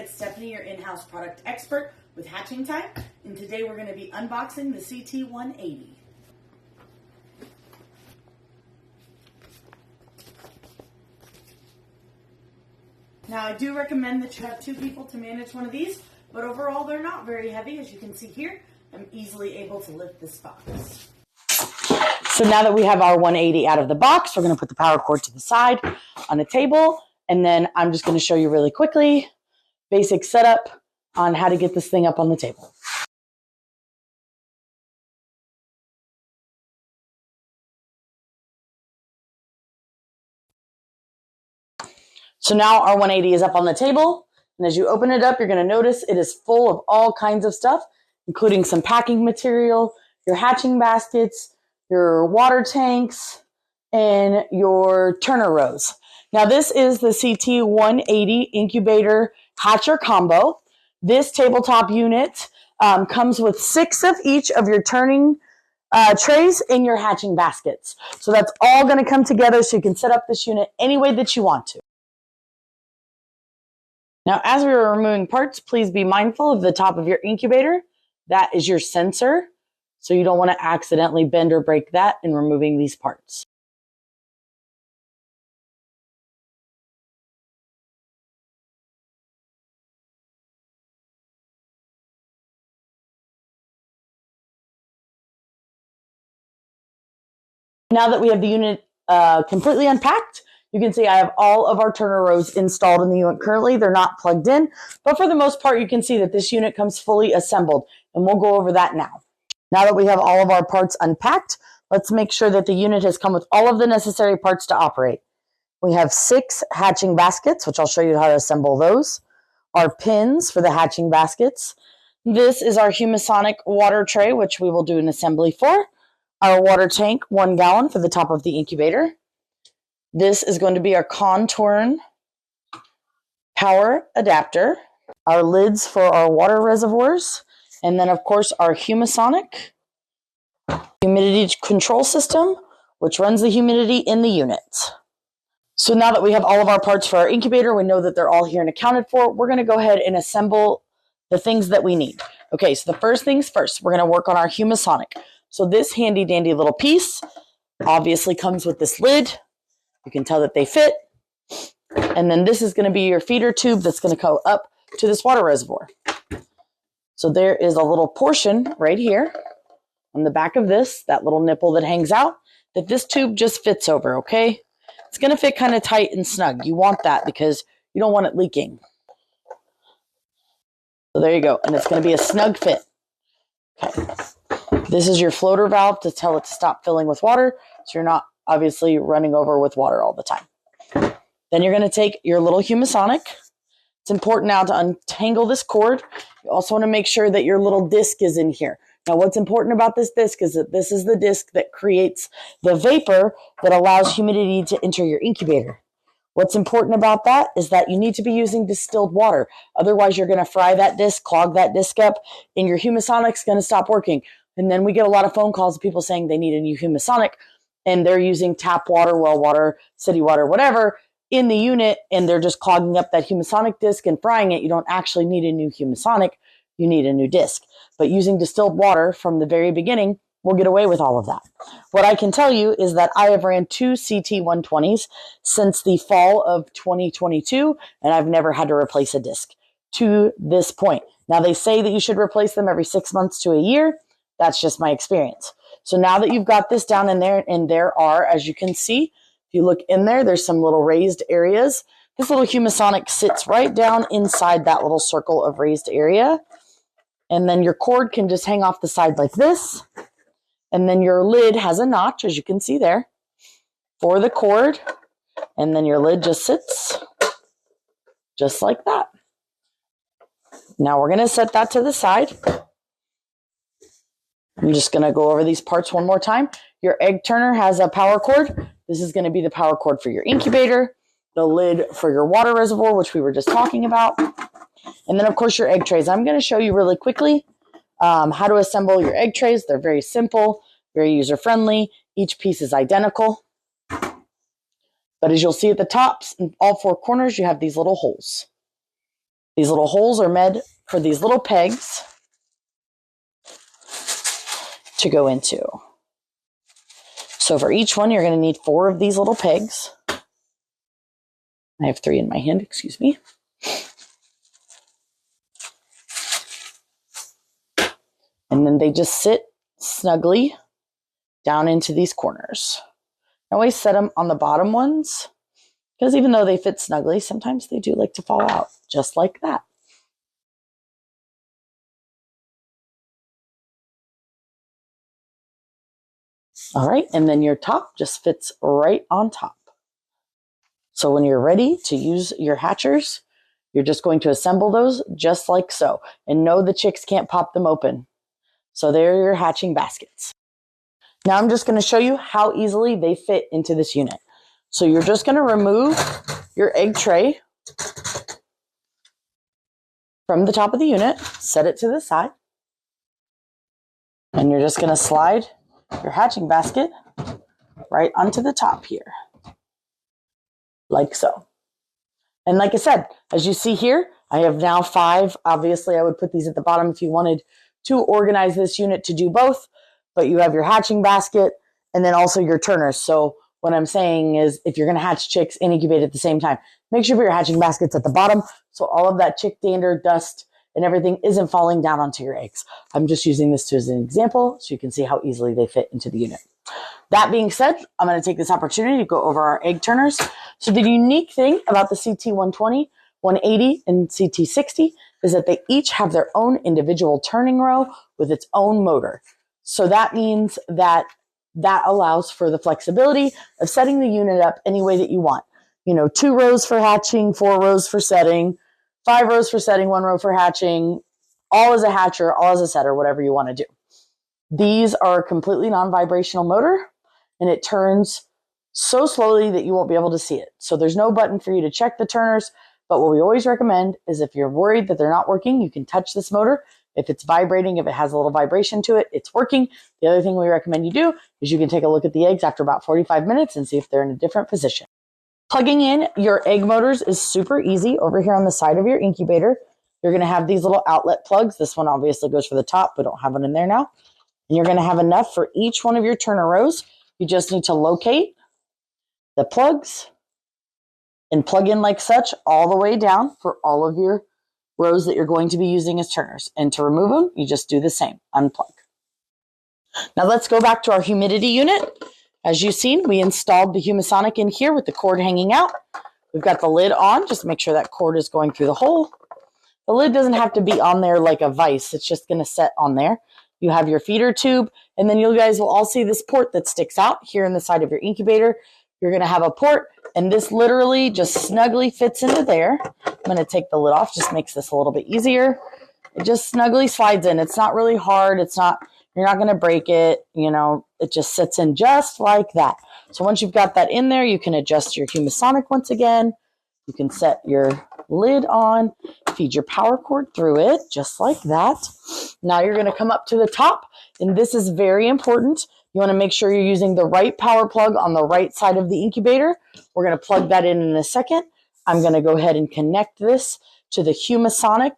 it's Stephanie, your in-house product expert with Hatching Time, and today we're going to be unboxing the CT180. Now, I do recommend that you have two people to manage one of these, but overall they're not very heavy. As you can see here, I'm easily able to lift this box. So now that we have our 180 out of the box, we're going to put the power cord to the side on the table, and then I'm just going to show you really quickly basic setup on how to get this thing up on the table. So now our 180 is up on the table, and as you open it up, you're going to notice it is full of all kinds of stuff, including some packing material, your hatching baskets, your water tanks, and your Turner rows. Now this is the CT180 Incubator Hatcher Combo. This tabletop unit comes with 6 of each of your turning trays in your hatching baskets. So that's all going to come together so you can set up this unit any way that you want to. Now, as we are removing parts, please be mindful of the top of your incubator. That is your sensor. So you don't want to accidentally bend or break that in removing these parts. Now that we have the unit completely unpacked, you can see I have all of our Turner rows installed in the unit currently. They're not plugged in, but for the most part, you can see that this unit comes fully assembled, and we'll go over that now. Now that we have all of our parts unpacked, let's make sure that the unit has come with all of the necessary parts to operate. We have 6 hatching baskets, which I'll show you how to assemble those. Our pins for the hatching baskets. This is our Humisonic water tray, which we will do an assembly for. Our water tank, 1 gallon for the top of the incubator. This is going to be our Contour power adapter. Our lids for our water reservoirs. And then, of course, our Humisonic humidity control system, which runs the humidity in the unit. So now that we have all of our parts for our incubator, we know that they're all here and accounted for. We're going to go ahead and assemble the things that we need. Okay, so the first things first, we're going to work on our Humisonic. So this handy dandy little piece obviously comes with this lid. You can tell that they fit. And then this is going to be your feeder tube that's going to go up to this water reservoir. So there is a little portion right here on the back of this, that little nipple that hangs out, that this tube just fits over, okay? It's going to fit kind of tight and snug. You want that because you don't want it leaking. So there you go. And it's going to be a snug fit. Okay. This is your floater valve to tell it to stop filling with water, so you're not obviously running over with water all the time. Then you're going to take your little Humisonic. It's important now to untangle this cord. You also want to make sure that your little disc is in here. Now, what's important about this disc is that this is the disc that creates the vapor that allows humidity to enter your incubator. What's important about that is that you need to be using distilled water. Otherwise, you're going to fry that disc, clog that disc up, and your Humisonic's going to stop working. And then we get a lot of phone calls of people saying they need a new Humisonic, and they're using tap water, well water, city water, whatever, in the unit, and they're just clogging up that Humisonic disc and frying it. You don't actually need a new Humisonic. You need a new disc. But using distilled water from the very beginning will get away with all of that. What I can tell you is that I have ran 2 CT120s since the fall of 2022, and I've never had to replace a disc to this point. Now, they say that you should replace them every 6 months to a year. That's just my experience. So now that you've got this down in there, and there are, as you can see, if you look in there, there's some little raised areas. This little Humisonic sits right down inside that little circle of raised area. And then your cord can just hang off the side like this. And then your lid has a notch, as you can see there, for the cord. And then your lid just sits just like that. Now we're going to set that to the side. I'm just going to go over these parts one more time. Your egg turner has a power cord. This is going to be the power cord for your incubator. The lid for your water reservoir, which we were just talking about. And then, of course, your egg trays. I'm going to show you really quickly how to assemble your egg trays. They're very simple, very user-friendly. Each piece is identical. But as you'll see at the tops, in all 4 corners, you have these little holes. These little holes are made for these little pegs to go into. So for each one, you're going to need 4 of these little pegs. I have 3 in my hand, excuse me. And then they just sit snugly down into these corners. I always set them on the bottom ones because even though they fit snugly, sometimes they do like to fall out, just like that. All right, and then your top just fits right on top. So when you're ready to use your hatchers, you're just going to assemble those just like so. And no, the chicks can't pop them open. So there are your hatching baskets. Now I'm just going to show you how easily they fit into this unit. So you're just going to remove your egg tray from the top of the unit, set it to the side, and you're just going to slide your hatching basket right onto the top here, like so. And like I said, as you see here, I have now 5. Obviously, I would put these at the bottom if you wanted to organize this unit to do both, but you have your hatching basket and then also your turners. So what I'm saying is if you're going to hatch chicks and incubate at the same time, make sure your hatching basket's at the bottom so all of that chick dander, dust, and everything isn't falling down onto your eggs. I'm just using this as an example so you can see how easily they fit into the unit. That being said, I'm going to take this opportunity to go over our egg turners. So the unique thing about the CT120, 180, and CT60 is that they each have their own individual turning row with its own motor. So that means that allows for the flexibility of setting the unit up any way that you want. 2 rows for hatching, 4 rows for setting, 5 rows for setting, 1 row for hatching, all as a hatcher, all as a setter, whatever you want to do. These are a completely non-vibrational motor, and it turns so slowly that you won't be able to see it. So there's no button for you to check the turners, but what we always recommend is if you're worried that they're not working, you can touch this motor. If it's vibrating, if it has a little vibration to it, it's working. The other thing we recommend you do is you can take a look at the eggs after about 45 minutes and see if they're in a different position. Plugging in your egg motors is super easy. Over here on the side of your incubator, you're going to have these little outlet plugs. This one obviously goes for the top. We don't have one in there now. And you're going to have enough for each one of your turner rows. You just need to locate the plugs and plug in like such all the way down for all of your rows that you're going to be using as turners. And to remove them, you just do the same, unplug. Now let's go back to our humidity unit. As you've seen, we installed the Humisonic in here with the cord hanging out. We've got the lid on, just make sure that cord is going through the hole. The lid doesn't have to be on there like a vise. It's just going to set on there. You have your feeder tube, and then you guys will all see this port that sticks out here in the side of your incubator. You're going to have a port, and this literally just snugly fits into there. I'm going to take the lid off, just makes this a little bit easier. It just snugly slides in. It's not really hard. You're not going to break it. It just sits in just like that. So once you've got that in there, you can adjust your Humisonic once again. You can set your lid on, feed your power cord through it, just like that. Now you're going to come up to the top, and this is very important. You want to make sure you're using the right power plug on the right side of the incubator. We're going to plug that in a second. I'm going to go ahead and connect this to the Humisonic.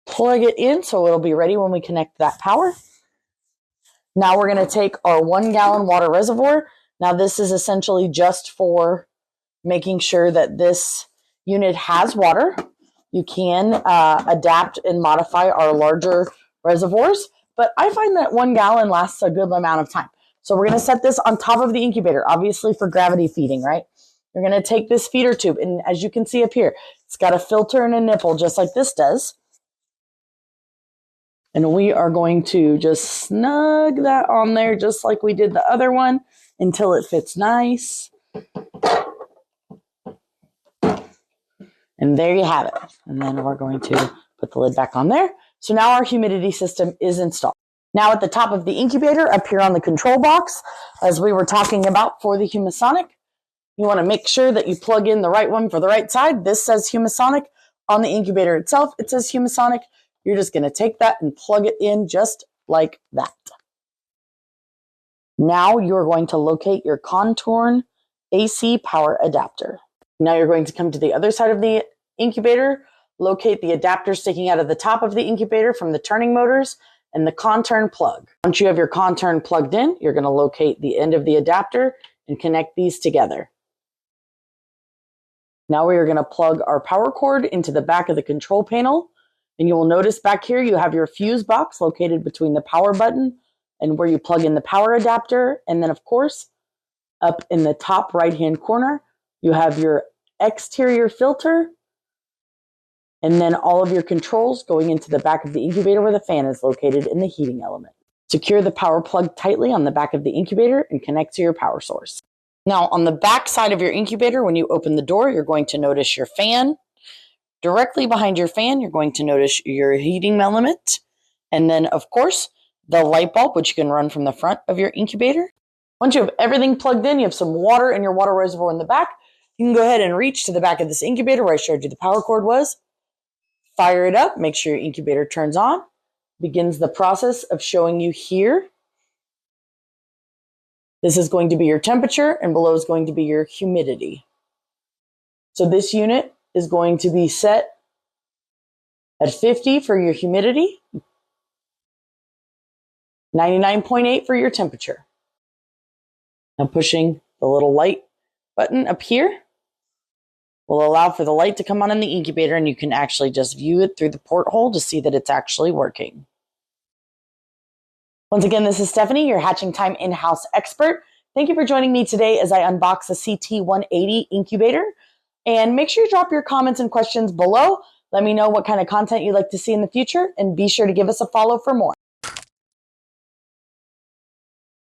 Plug it in so it'll be ready when we connect that power. Now we're going to take our 1-gallon water reservoir. Now this is essentially just for making sure that this unit has water. You can adapt and modify our larger reservoirs, but I find that 1 gallon lasts a good amount of time. So we're going to set this on top of the incubator, obviously for gravity feeding, right? You're going to take this feeder tube, and as you can see up here, it's got a filter and a nipple just like this does. And we are going to just snug that on there just like we did the other one until it fits nice. And there you have it. And then we're going to put the lid back on there. So now our humidity system is installed. Now at the top of the incubator, up here on the control box, as we were talking about for the Humisonic, you want to make sure that you plug in the right one for the right side. This says Humisonic. On the incubator itself, it says Humisonic. You're just going to take that and plug it in just like that. Now you're going to locate your Contourn AC power adapter. Now you're going to come to the other side of the incubator, locate the adapter sticking out of the top of the incubator from the turning motors and the conturn plug. Once you have your conturn plugged in, you're going to locate the end of the adapter and connect these together. Now we are going to plug our power cord into the back of the control panel. And you will notice back here you have your fuse box located between the power button and where you plug in the power adapter. And then, of course, up in the top right-hand corner, you have your exterior filter and then all of your controls going into the back of the incubator where the fan is located in the heating element. Secure the power plug tightly on the back of the incubator and connect to your power source. Now, on the back side of your incubator, when you open the door, you're going to notice your fan. Directly behind your fan, you're going to notice your heating element. And then, of course, the light bulb, which you can run from the front of your incubator. Once you have everything plugged in, you have some water in your water reservoir in the back. You can go ahead and reach to the back of this incubator where I showed you the power cord was. Fire it up. Make sure your incubator turns on. Begins the process of showing you here. This is going to be your temperature, and below is going to be your humidity. So this unit is going to be set at 50 for your humidity, 99.8 for your temperature. Now pushing the little light button up here will allow for the light to come on in the incubator, and you can actually just view it through the porthole to see that it's actually working. Once again, this is Stephanie, your Hatching Time in-house expert. Thank you for joining me today as I unbox the CT180 incubator. And make sure you drop your comments and questions below. Let me know what kind of content you'd like to see in the future, and be sure to give us a follow for more.